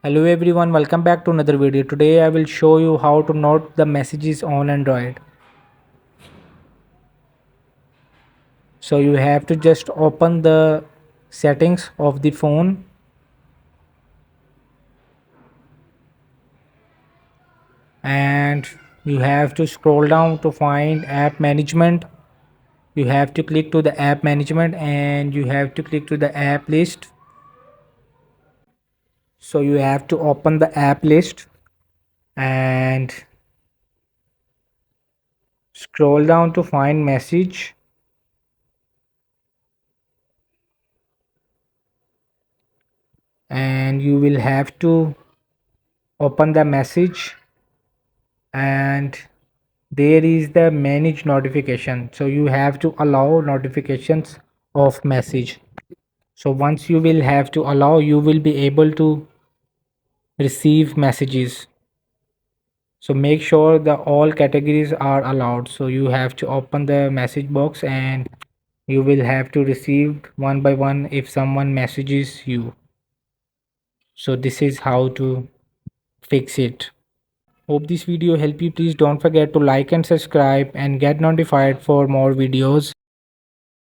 Hello everyone, welcome back to another video. Today I will show you how to note the messages on Android. So you have to just open the settings of the phone and you have to scroll down to find app management. You have to click to the app management and you have to click to the app list. So you have to open the app list and scroll down to find message and you will have to open the message and there is the manage notification, so you have to allow notifications of message. So once you will have to allow, you will be able to receive messages. So make sure the all categories are allowed, so you have to open the message box and you will have to receive one by one if someone messages you. So this is how to fix it. Hope this video helped you. Please don't forget to like and subscribe and get notified for more videos.